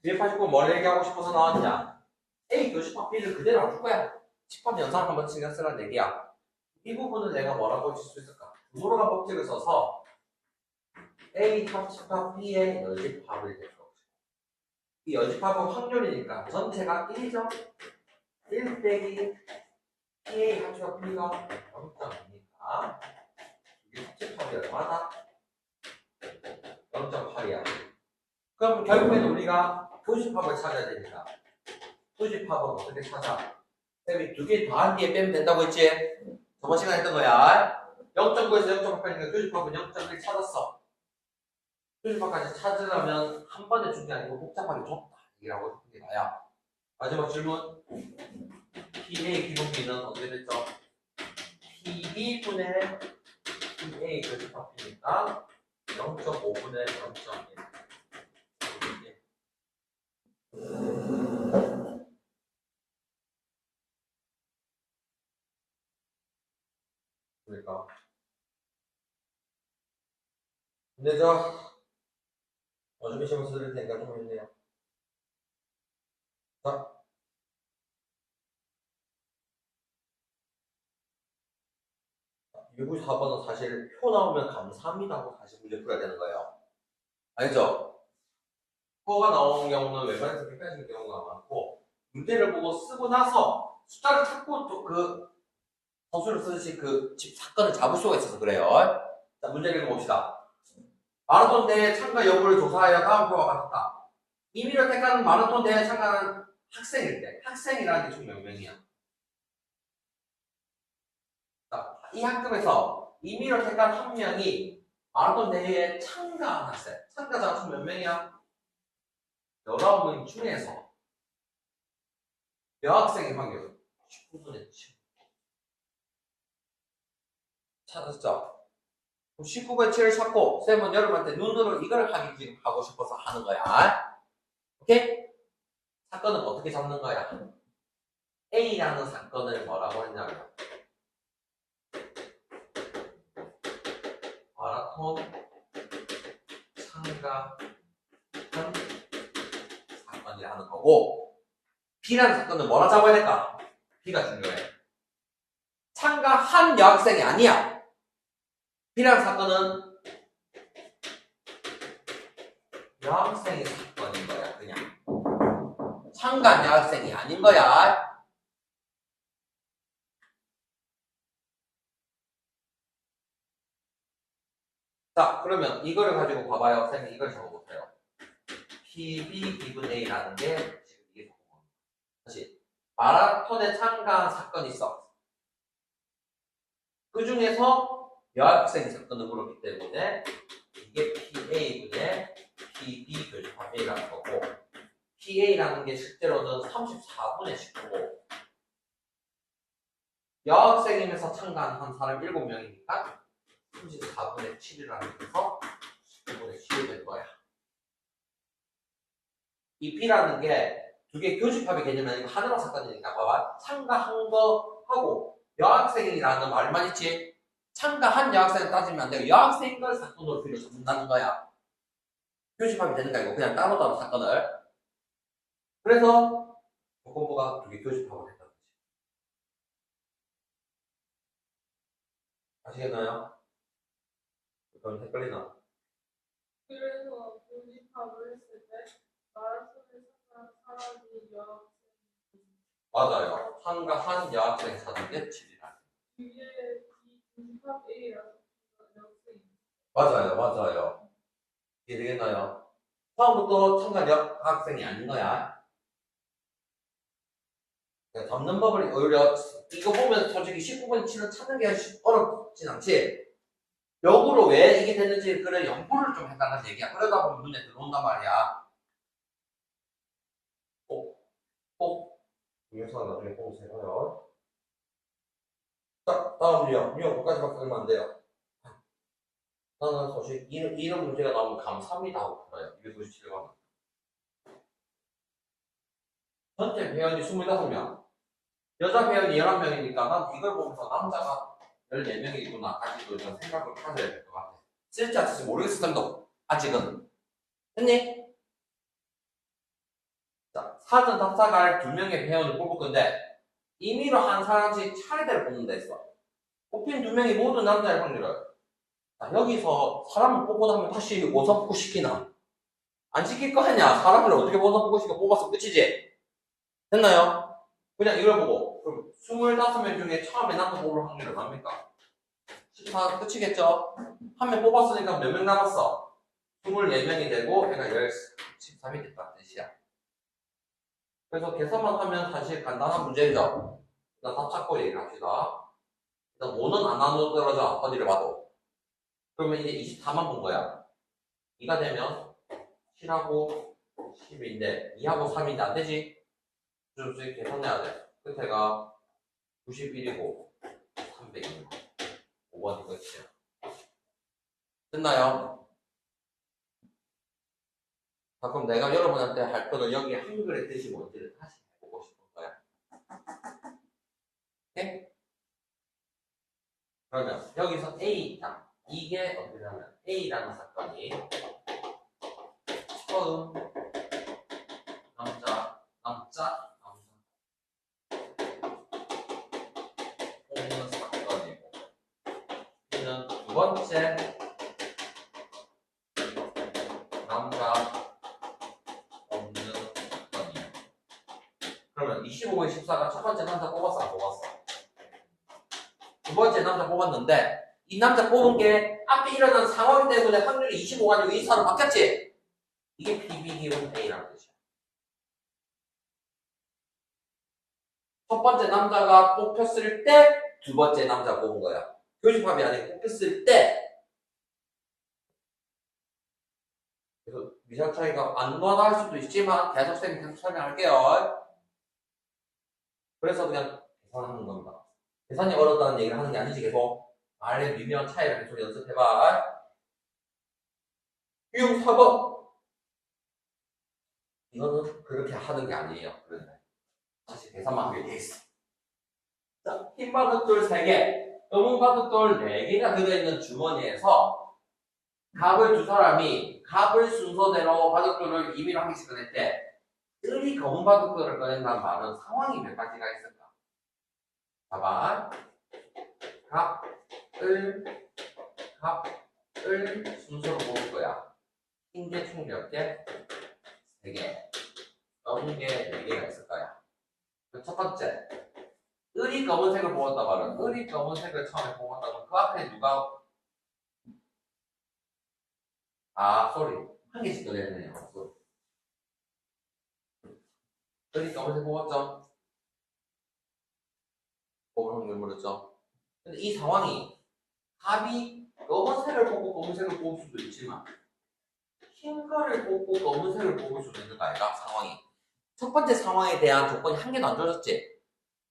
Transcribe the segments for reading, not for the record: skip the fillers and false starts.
289 뭘 얘기하고 싶어서 나왔냐? A 교집합 B를 그대로 안 줄 거야. 집합 연산 한번 신경 쓰라는 얘기야. 이 부분은 내가 뭐라고 칠 수 있을까? 두도로가 법칙을 써서 A 합집합 B의 여집합을 대표. 이 여집합은 확률이니까 전체가 1이죠? 1 빼기 A 합집합 B가 0.2니까 이게 합집합이 얼마나? 0.8이야. 그럼 결국에는 우리가 교집합을 찾아야 되니까 교집합은 어떻게 찾아? 쌤이 두 개 더한 뒤에 빼면 된다고 했지? 저번 시간에 했던 거야. 0.9에서 0.8이니까 교집합은 0.1 찾았어. 교집합까지 찾으려면 한 번에 준 게 아니고 복잡하게 줬다. 이라고 싶은 게 나야. 마지막 질문. PA 기본비는 어떻게 됐죠? PB분의 PA 교집합이니까 0.5분의 0.1. 그러니까. 근데 어차피 시험 쓰릴 테니까 좀 있네요. 자. 294번은 사실 표 나오면 감사합니다 하고 다시 문제 풀어야 되는 거예요. 알죠? 표가 나오는 경우는 웬만해서 헷갈리는 경우가 많고 문제를 보고 쓰고 나서 숫자를 찾고 또 그 서술을 쓰듯이 그 사건을 잡을 수가 있어서 그래요. 자, 문제를 읽어봅시다. 마라톤 대회 참가 여부를 조사하여 다음 표와 같다. 임의로 택하는 마라톤 대회에 참가하는 학생일 때 학생이라는 게 총 몇 명이야? 자, 이 학급에서 임의로 택한 한 명이 마라톤 대회에 참가한 학생. 참가자가 총 몇 명이야? 19명 중에서 여학생의 확률 19분의 7. 찾았죠? 19분의 7을 찾고 쌤은 여러분한테 눈으로 이걸 하기 지금 하고 싶어서 하는 거야. 오케이? 사건은 어떻게 잡는 거야? A라는 사건을 뭐라고 했냐면 마라톤 참가한 사건이라는 거고 B라는 사건은 뭐라 잡아야 될까? B가 중요해. 참가한 여학생이 아니야. B라는 사건은 여학생의 사건인 거야. 그냥 참가한 여학생이 아닌 거야. 자, 그러면 이거를 가지고 봐봐요. 쌤이 이걸 적어볼게요. PB 기분 A라는 게 지금 이게 적어봅니다. 다시 마라톤에 참가한 사건이 있어. 그 중에서 여학생 사건을 물었기 때문에 이게 PA분의 PB 교집합 A라는 거고 PA라는 게 실제로는 34분의 19고 여학생이면서 참가한 한 사람 7명이니까 34분의 7이라는 거서 19분의 7이 된 거야. 이 B라는 게 두 개 교집합의 개념이 아니고 하나로 사건이니까 봐봐. 참가한 거 하고 여학생이라는 말만 있지 참가한 여학생을 따지면 안 되고 여학생인 걸 사건으로 필요 잡는다는 거야. 교집합이 되는 거 아니고 그냥 따로 사건을. 그래서 조건부가 두 개 교집합을 했다는 거지. 아시겠나요? 그럼 헷갈리나? 그래서 교집합을 했을 때 마라톤에 참가한 사람이 여학생 맞아요. 참가한 여학생 사는 게 7이라. 이게 교집합 A라서 여학생이 맞아요. 이해되겠나요? 처음부터 참가한 여학생이 아닌 거야. 그러니까 잡는 법을 오히려 이거 보면 솔직히 19번 7을 찾는 게 어렵진 않지. 역으로 왜 이게 됐는지 그런 연구를 좀 해달라는 얘기야. 그러다 보면 눈에 들어온단 말이야. 동영상 나중에 보세요. 자, 다음은요. 이거 거기까지밖에 하면 안 돼요. 나는 사실 이런 문제가 나오면 감사합니다 하고 풀어요. 297번. 전체 회원이 25명. 여자 회원이 11명이니까 난 이걸 보면서 남자가 14명이 있구나. 아직도 이런 생각을 하셔야 될 것 같아. 쓸지 안 쓸지 모르겠어, 쌤도. 아직은. 했니? 카드 답사갈 2명의 회원을 뽑을 건데 임의로 한 사람씩 차례대로 뽑는다 했어. 뽑힌 2명이 모두 남자일 확률은. 자, 여기서 사람을 뽑고 나면 다시 오사복구 시키나? 안 시킬 거 아니야. 사람을 어떻게 오사복구 시켜 뽑아서 끝이지. 됐나요? 그냥 이걸 보고 그럼 25명 중에 처음에 남자 뽑을 확률은 뭡니까? 14 끝이겠죠? 한 명 뽑았으니까 몇 명 남았어? 24명이 되고 얘가 13이 됐다 뜻이야. 그래서 계산만 하면 사실 간단한 문제죠. 일단 답 찾고 얘기합시다. 일단 5는 안 나누더라도 어디를 봐도. 그러면 이제 24만 본 거야. 2가 되면 7하고 10인데 2하고 3인데 안 되지? 좀 계산해야 돼. 끝에가 91이고 300이고 5번이 끝이야. 됐나요? 자, 그럼 내가 여러분한테 할 거는 여기 한글의 뜻이 뭔지를 다시 해보고 싶은 거야. 오케이? 그러면 여기서 A, 이게 어떻게 하면 A라는 사건이 처음 남자 뽑는 사건이고 B는 두 번째 남자 뽑는 사건이에요. 그러면 25에 14가 첫 번째 남자 뽑았어 안 뽑았어? 두 번째 남자 뽑았는데 이 남자 뽑은 게 앞에 일어난 상황 때문에 확률이 25가지고 24로 바뀌었지? 이게 PB-A라는 뜻이야. 첫 번째 남자가 뽑혔을 때 두 번째 남자 뽑은 거야. 교집합이 아니고 뽑혔을 때. 그래서 미적 차이가 안 나할 수도 있지만 계속 설명할게요. 그래서 그냥 계산하는 겁니다. 계산이 어렵다는 얘기를 하는 게 아니지 계속. 말의 미묘한 차이를 계속 연습해봐. 유형 4번. 이거는 그렇게 하는 게 아니에요. 그런데 다시 계산만 하게 돼 있어. 자, 흰 바둑돌 3개, 검은 바둑돌 4개가 들어있는 주머니에서 갑을 두 사람이 갑을 순서대로 바둑돌을 임의로 한 개씩 꺼냈대. 을이 검은 바둑돌을 꺼낸다는 말은 상황이 몇 가지가 있을까? 봐봐. 갑, 을 순서로 뽑을 거야. 흰 개 총 몇 개? 3개. 검은 게 4개가 있을 거야. 첫 번째. 을이 검은색을 뽑았다 말은 을이 검은색을 처음에 뽑았다면 그 앞에 누가 쏘리 한 개씩 더 내네요. 을이 검은색 뽑았죠? 뽑을 확률 모르죠? 근데 이 상황이 갑이 검은색을 뽑고 검은색을 뽑을 수도 있지만 흰 거를 뽑고 검은색을 뽑을 수도 있는 거 아닌가? 상황이 첫 번째 상황에 대한 조건이 한 개도 안 줘졌지?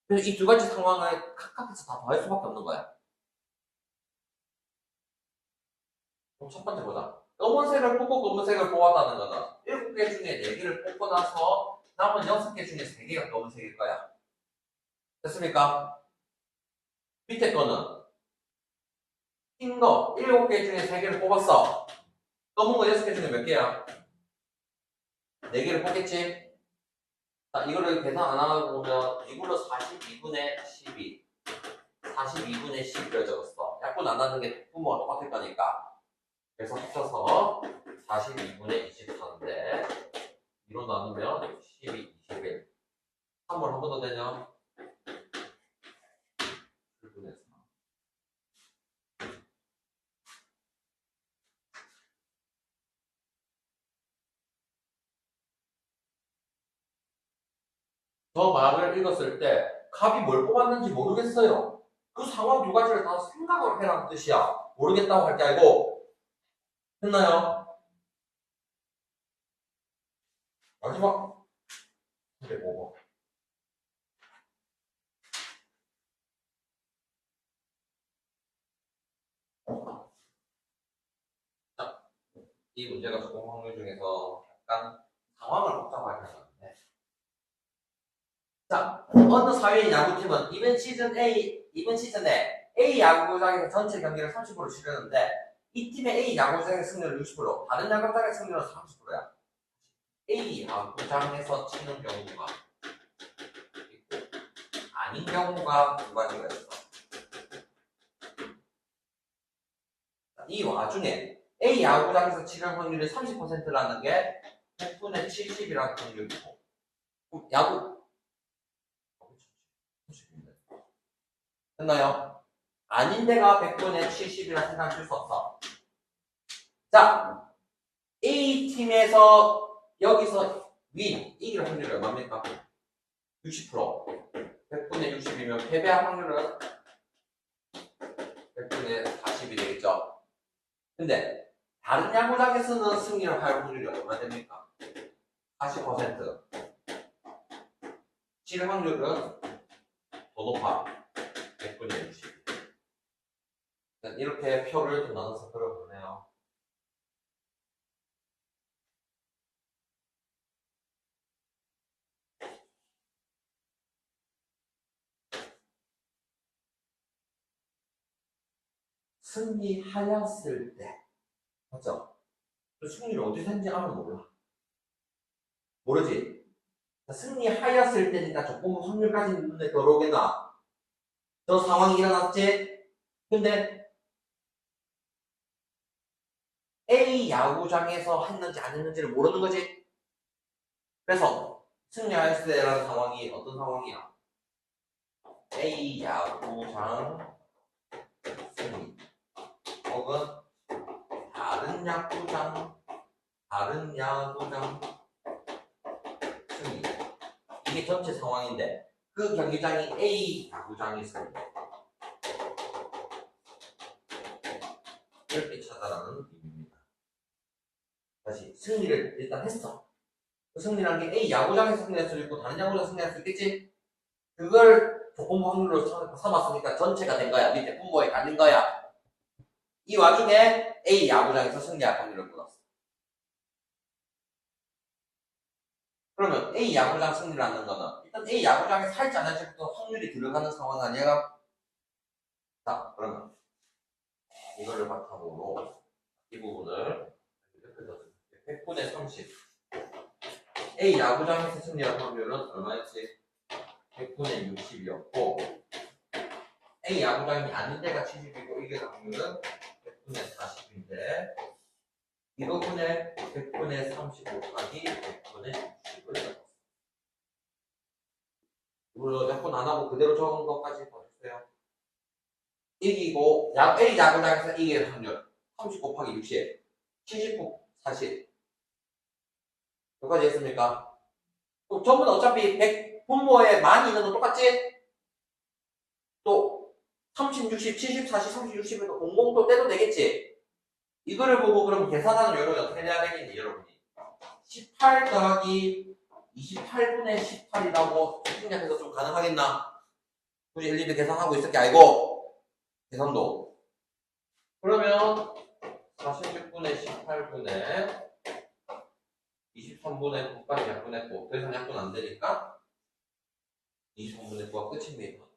그래서 이 두 가지 상황을 각각해서 다 더할 수밖에 없는 거야. 그럼 첫 번째 보자. 검은색을 뽑고 검은색을 뽑았다는 거는 7개 중에 4개를 뽑고 나서 남은 6개 중에 3개가 검은색일 거야. 됐습니까? 밑에 거는 흰 거 7개 중에 3개를 뽑았어. 검은 거 6개 중에 몇 개야? 4개를 뽑겠지? 자, 이거를 계산 안 하고 보면 이걸로 42분의 12 42분의 12를 적었어. 약분 안 하는 게 부모가 똑같을 거니까. 그래서 합쳐서 42분의 24인데 2로 나누면 12, 21 3을 한 번 더 되냐? 7분의 4 저 말을 읽었을 때 갑이 뭘 뽑았는지 모르겠어요. 그 상황 두 가지를 다 생각을 해라는 뜻이야. 모르겠다고 할 게 아니고. 됐나요? 마지막 305번. 자, 이 문제가 적용 확률 중에서 약간 상황을 복잡하게 하는데. 자, 어느 사회인 야구팀은 이번 시즌에 A 야구장에서 전체 경기를 30% 치르는데 이 팀의 A 야구장의 승률은 60%, 다른 야구장의 승률은 30%야. A 야구장에서 치는 경우가 있고 아닌 경우가 두 가지가 있어. 이 와중에 A 야구장에서 치는 확률이 30%라는 게 100분의 70이라는 확률이고 야구 됐나요? 아닌 데가 100분의 70이라 생각할 수 없어. 자, A팀에서 여기서 이길 확률이 얼마입니까? 60%. 100분의 60이면 패배할 확률은 100분의 40이 되겠죠. 근데 다른 야구장에서는 승리를 할 확률이 얼마 됩니까? 40%. 질 확률은 더 높아. 100분의 60. 이렇게 표를 좀 나눠서 그려보네요. 승리하였을 때, 맞죠? 승리를 어디서 했는지 아무도 몰라. 모르지? 승리하였을 때니까 조금 확률까지 눈에 들어오겠나? 저 상황이 일어났지? 근데 A 야구장에서 했는지 안 했는지를 모르는 거지? 그래서 승리하였을 때라는 상황이 어떤 상황이야? A 야구장 승리 혹은 다른 야구장 승리. 이게 전체 상황인데 그 경기장이 A 야구장이 있습니다. 이렇게 찾아라는 의미입니다. 다시 승리를 일단 했어. 그 승리라는 게 A 야구장에서 승리할 수도 있고 다른 야구장에서 승리할 수 있겠지? 그걸 조건부 확률로 삼았으니까 전체가 된 거야. 밑에 분모에 가는 거야. 이 와중에 A 야구장에서 승리할 확률을 물었어. 그러면 A 야구장 승리라는 거는 일단 A 야구장에서 할지 안 할지부터 확률이 들어가는 상황 아니야? 자, 그러면 이거를 바탕으로 이 부분을 100분의 30 A 야구장에서 승리할 확률은 얼마였지? 100분의 60이었고 A 야구장이 아닌 데가 70이고 이게 확률은 100분의 40인데 이 부분에 100분의 30 곱하기 100분의 60을 적었어. 이걸 몇 분 안 하고 그대로 적은 것까지 봐주세요. 이기고 A 야구장에서 이길 확률 30 곱하기 60 70 곱하기 40 여기까지 했습니까? 전부 다 어차피 100 분모에 많이 있는 거 똑같지? 또 30, 60, 70, 40, 30, 60에서 00 또 떼도 되겠지? 이거를 보고 그럼 계산하는 요령이 어떻게 돼야 되겠니 여러분이? 18 더하기 28분의 18이라고 생각해서 좀 가능하겠나? 굳이 일일이 계산하고 있을 게 아니고 계산도 그러면 46분의 18분의 23분의 9까지 약분했고 더 이상 약분 안 되니까 23분의 9가 끝입니다.